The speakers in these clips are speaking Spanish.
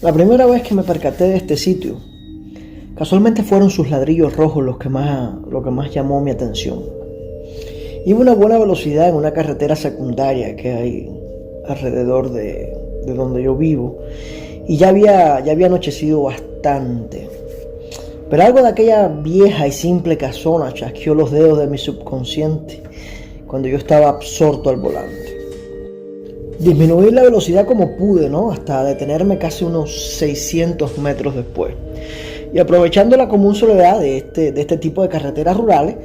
La primera vez que me percaté de este sitio, casualmente fueron sus ladrillos rojos lo que más llamó mi atención. Iba a una buena velocidad en una carretera secundaria que hay alrededor de donde yo vivo y ya había anochecido bastante. Pero algo de aquella vieja y simple casona chasqueó los dedos de mi subconsciente cuando yo estaba absorto al volante. Disminuí la velocidad como pude, ¿no? Hasta detenerme casi unos 600 metros después. Y aprovechando la común soledad de este tipo de carreteras rurales,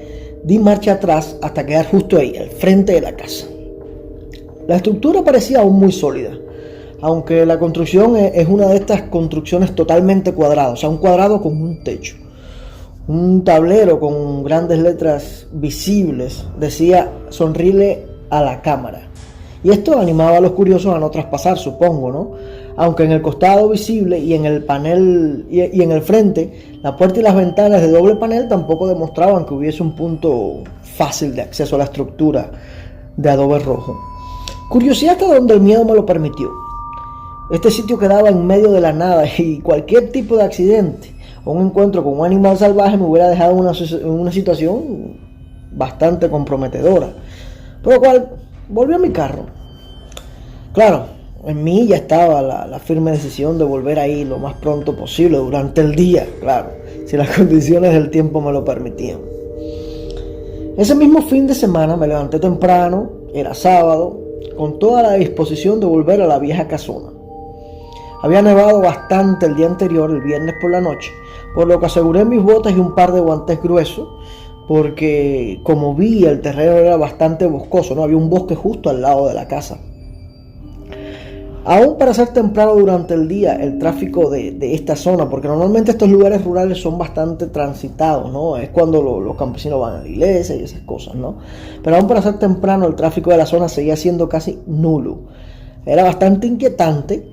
di marcha atrás hasta quedar justo ahí, al frente de la casa. La estructura parecía aún muy sólida, aunque la construcción es una de estas construcciones totalmente cuadradas, o sea, un cuadrado con un techo. Un tablero con grandes letras visibles decía "Sonríele a la cámara". Y esto animaba a los curiosos a no traspasar, supongo, ¿no? Aunque en el costado visible y en el panel y en el frente, la puerta y las ventanas de doble panel tampoco demostraban que hubiese un punto fácil de acceso a la estructura de adobe rojo. Curiosidad hasta donde el miedo me lo permitió. Este sitio quedaba en medio de la nada y cualquier tipo de accidente o un encuentro con un animal salvaje me hubiera dejado en una situación bastante comprometedora. Por lo cual, volví a mi carro. Claro, en mí ya estaba la firme decisión de volver ahí lo más pronto posible, durante el día, claro, si las condiciones del tiempo me lo permitían. Ese mismo fin de semana me levanté temprano, era sábado, con toda la disposición de volver a la vieja casona. Había nevado bastante el día anterior, el viernes por la noche, por lo que aseguré mis botas y un par de guantes gruesos, porque como vi el terreno era bastante boscoso, ¿no? Había un bosque justo al lado de la casa. Aún para ser temprano durante el día, el tráfico de esta zona, porque normalmente estos lugares rurales son bastante transitados, ¿no? Es cuando los campesinos van a la iglesia y esas cosas, ¿no? Pero aún para ser temprano, el tráfico de la zona seguía siendo casi nulo. Era bastante inquietante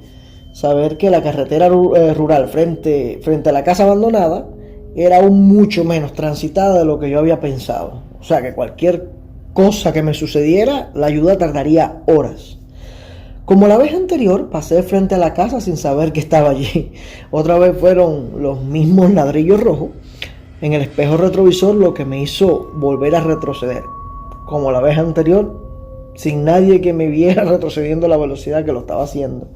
saber que la carretera rural frente a la casa abandonada era aún mucho menos transitada de lo que yo había pensado. O sea que cualquier cosa que me sucediera, la ayuda tardaría horas. Como la vez anterior, pasé frente a la casa sin saber que estaba allí. Otra vez fueron los mismos ladrillos rojos en el espejo retrovisor lo que me hizo volver a retroceder. Como la vez anterior, sin nadie que me viera retrocediendo a la velocidad que lo estaba haciendo.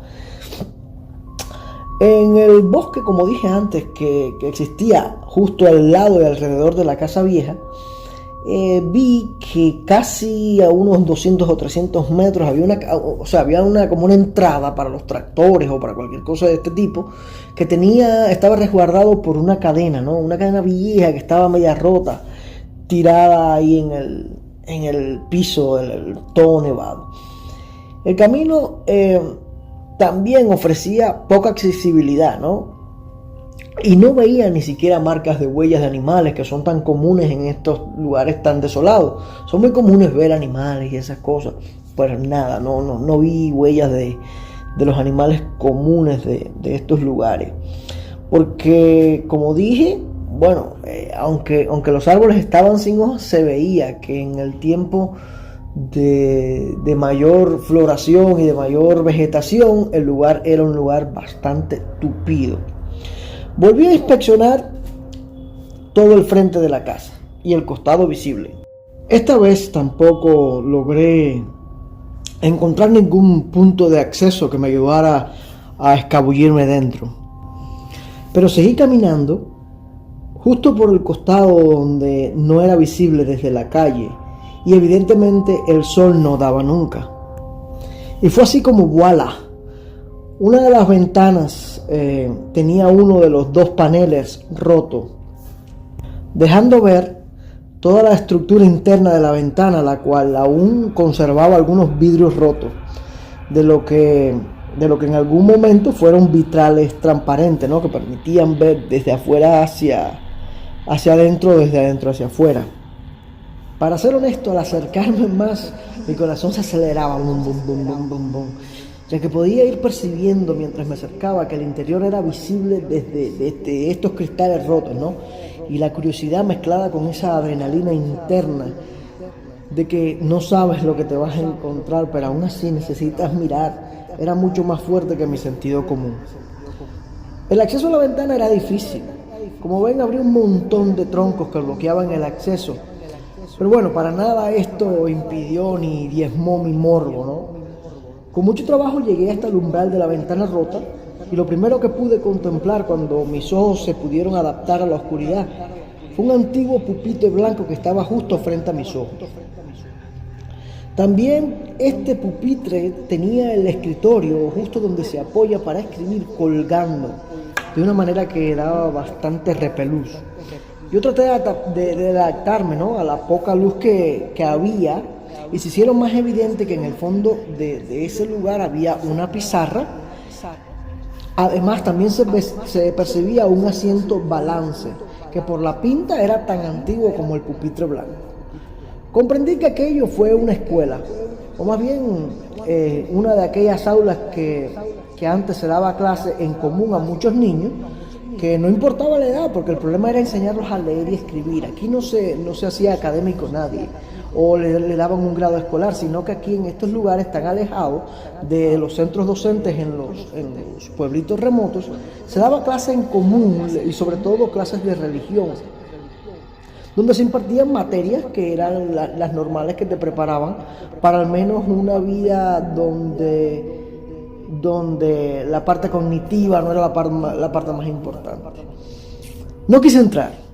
En el bosque, como dije antes, que existía justo al lado y alrededor de la casa vieja, vi que casi a unos 200 o 300 metros había como una entrada para los tractores o para cualquier cosa de este tipo que estaba resguardado por una cadena, ¿no? Una cadena vieja que estaba media rota, tirada ahí en el piso del todo nevado. El camino también ofrecía poca accesibilidad, ¿no? Y no veía ni siquiera marcas de huellas de animales que son tan comunes en estos lugares tan desolados. Son muy comunes ver animales y esas cosas, pero nada, no vi huellas de los animales comunes de estos lugares. Porque, como dije, bueno, aunque los árboles estaban sin hojas, se veía que en el tiempo de mayor floración y de mayor vegetación, el lugar era un lugar bastante tupido. Volví a inspeccionar todo el frente de la casa y el costado visible. Esta vez tampoco logré encontrar ningún punto de acceso que me ayudara a escabullirme dentro. Pero seguí caminando justo por el costado donde no era visible desde la calle y evidentemente el sol no daba nunca. Y fue así como voilà. Una de las ventanas tenía uno de los dos paneles roto, dejando ver toda la estructura interna de la ventana, la cual aún conservaba algunos vidrios rotos, de lo que en algún momento fueron vitrales transparentes, ¿no? Que permitían ver desde afuera hacia adentro, desde adentro hacia afuera. Para ser honesto, al acercarme más, mi corazón se aceleraba, bum, bum, bum, bum, bum, bum, ya que podía ir percibiendo mientras me acercaba que el interior era visible desde estos cristales rotos, ¿no? Y la curiosidad mezclada con esa adrenalina interna de que no sabes lo que te vas a encontrar, pero aún así necesitas mirar, era mucho más fuerte que mi sentido común. El acceso a la ventana era difícil. Como ven, habría un montón de troncos que bloqueaban el acceso. Pero bueno, para nada esto impidió ni diezmó mi morbo, ¿no? Con mucho trabajo llegué hasta el umbral de la ventana rota y lo primero que pude contemplar cuando mis ojos se pudieron adaptar a la oscuridad fue un antiguo pupitre blanco que estaba justo frente a mis ojos. También este pupitre tenía el escritorio justo donde se apoya para escribir colgando, de una manera que daba bastante repelús. Yo traté de adaptarme, ¿no?, a la poca luz que había, y se hicieron más evidente que en el fondo de ese lugar había una pizarra. Además también se percibía un asiento balance, que por la pinta era tan antiguo como el pupitre blanco. Comprendí que aquello fue una escuela, o más bien una de aquellas aulas que antes se daba clase en común a muchos niños, que no importaba la edad, porque el problema era enseñarlos a leer y escribir. Aquí no se hacía académico nadie, o le daban un grado escolar, sino que aquí en estos lugares tan alejados de los centros docentes en los pueblitos remotos, se daba clase en común y sobre todo clases de religión, donde se impartían materias que eran las normales que te preparaban para al menos una vida donde la parte cognitiva no era la parte más importante. No quise entrar.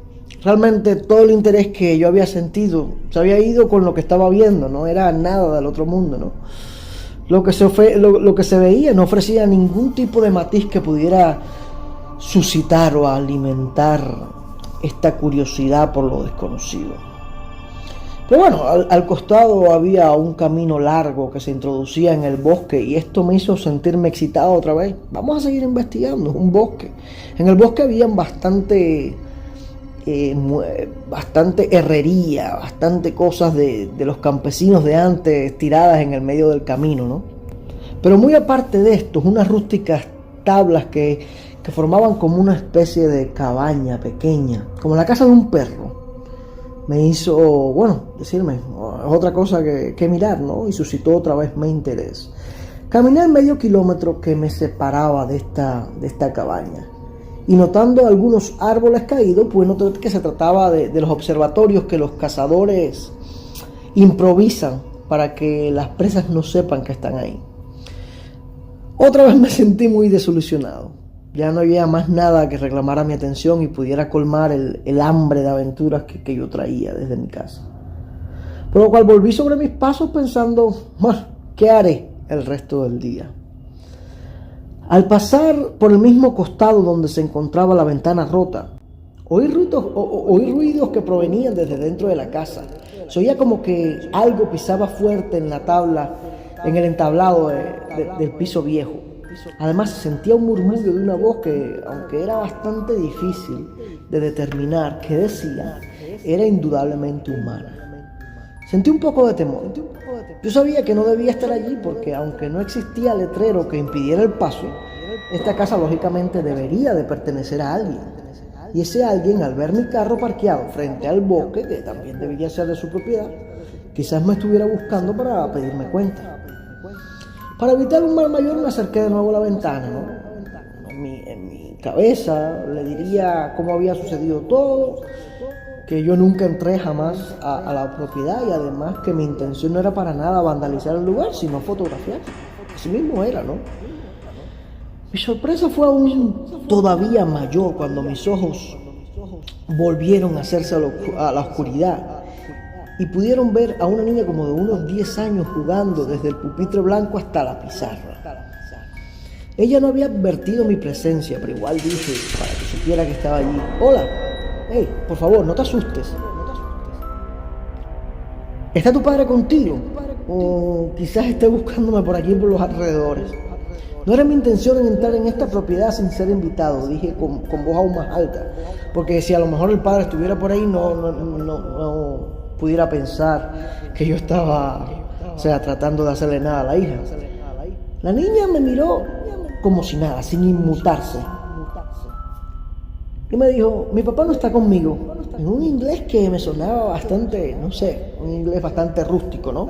Realmente todo el interés que yo había sentido se había ido con lo que estaba viendo, no era nada del otro mundo, ¿no? Lo que se veía no ofrecía ningún tipo de matiz que pudiera suscitar o alimentar esta curiosidad por lo desconocido. Pero bueno, al costado había un camino largo que se introducía en el bosque y esto me hizo sentirme excitado otra vez. Vamos a seguir investigando, un bosque. En el bosque habían bastante herrería, bastante cosas de los campesinos de antes tiradas en el medio del camino, ¿no? Pero muy aparte de esto, unas rústicas tablas que formaban como una especie de cabaña pequeña, como la casa de un perro, me hizo, decirme, otra cosa que mirar, ¿no? Y suscitó otra vez mi interés. Caminé el medio kilómetro que me separaba de esta cabaña, y notando algunos árboles caídos, pues noté que se trataba de los observatorios que los cazadores improvisan para que las presas no sepan que están ahí. Otra vez me sentí muy desilusionado. Ya no había más nada que reclamara mi atención y pudiera colmar el hambre de aventuras que yo traía desde mi casa. Por lo cual volví sobre mis pasos pensando, ¿qué haré el resto del día? Al pasar por el mismo costado donde se encontraba la ventana rota, oí ruidos que provenían desde dentro de la casa. Se oía como que algo pisaba fuerte en la tabla, en el entablado del piso viejo. Además se sentía un murmullo de una voz que, aunque era bastante difícil de determinar qué decía, era indudablemente humana. Sentí un poco de temor. Yo sabía que no debía estar allí porque, aunque no existía letrero que impidiera el paso, esta casa lógicamente debería de pertenecer a alguien. Y ese alguien, al ver mi carro parqueado frente al bosque, que también debería ser de su propiedad, quizás me estuviera buscando para pedirme cuenta. Para evitar un mal mayor me acerqué de nuevo a la ventana, ¿no? En mi cabeza le diría cómo había sucedido todo, que yo nunca entré jamás a la propiedad y además que mi intención no era para nada vandalizar el lugar, sino fotografiar. Así mismo era, ¿no? Mi sorpresa fue aún todavía mayor cuando mis ojos volvieron a hacerse a la oscuridad y pudieron ver a una niña como de unos 10 años jugando desde el pupitre blanco hasta la pizarra. Ella no había advertido mi presencia, pero igual dije para que supiera que estaba allí: hola, hey, por favor, no te asustes. ¿Está tu padre contigo? O quizás esté buscándome por aquí por los alrededores. No era mi intención en entrar en esta propiedad sin ser invitado, dije con voz aún más alta, porque si a lo mejor el padre estuviera por ahí no pudiera pensar que yo estaba, tratando de hacerle nada a la hija. La niña me miró como si nada, sin inmutarse, y me dijo: mi papá no está conmigo, en un inglés que me sonaba bastante, un inglés bastante rústico, ¿no?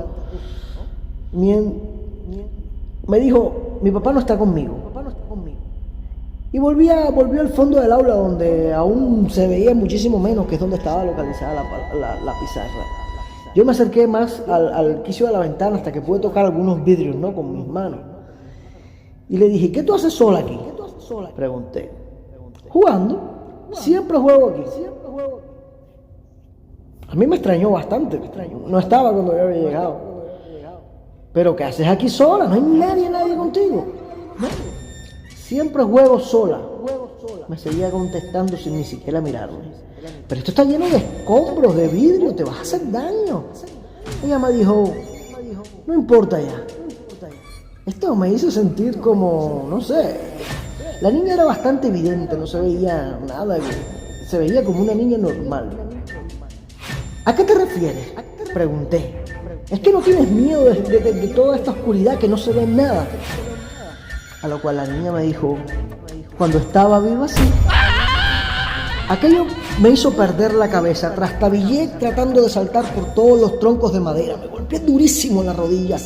Me dijo: mi papá no está conmigo. Y volví al fondo del aula donde aún se veía muchísimo menos, que es donde estaba localizada la pizarra. Yo me acerqué más al quicio de la ventana hasta que pude tocar algunos vidrios, ¿no? Con mis manos. Y le dije, ¿qué tú haces sola aquí? Pregunté. Jugando. Siempre juego aquí. A mí me extrañó bastante. No estaba cuando yo había llegado. ¿Pero qué haces aquí sola? No hay nadie contigo. ¿No? Siempre juego sola. Me seguía contestando sin ni siquiera mirarme. Pero esto está lleno de escombros, de vidrio, te vas a hacer daño. Ella me dijo, no importa ya. Esto me hizo sentir como, no sé. La niña era bastante evidente, no se veía nada, se veía como una niña normal. ¿A qué te refieres? Pregunté. ¿Es que no tienes miedo de toda esta oscuridad que no se ve nada? A lo cual la niña me dijo, cuando estaba viva sí. Aquello me hizo perder la cabeza, trastabillé tratando de saltar por todos los troncos de madera, me golpeé durísimo en la rodilla,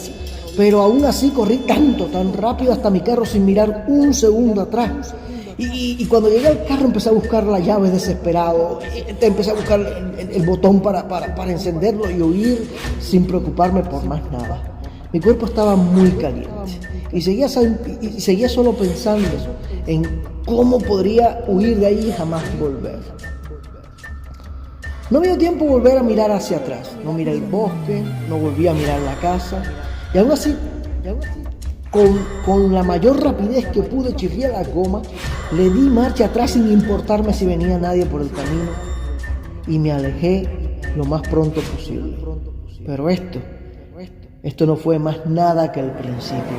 pero aún así corrí tan rápido hasta mi carro sin mirar un segundo atrás. Y cuando llegué al carro empecé a buscar la llave desesperado, empecé a buscar el botón para encenderlo y huir sin preocuparme por más nada. Mi cuerpo estaba muy caliente y seguía solo pensando en cómo podría huir de ahí y jamás volver. No me dio tiempo volver a mirar hacia atrás, no miré el bosque, no volví a mirar la casa y aún así, con la mayor rapidez que pude chirriar la goma, le di marcha atrás sin importarme si venía nadie por el camino y me alejé lo más pronto posible. Pero esto no fue más nada que el principio.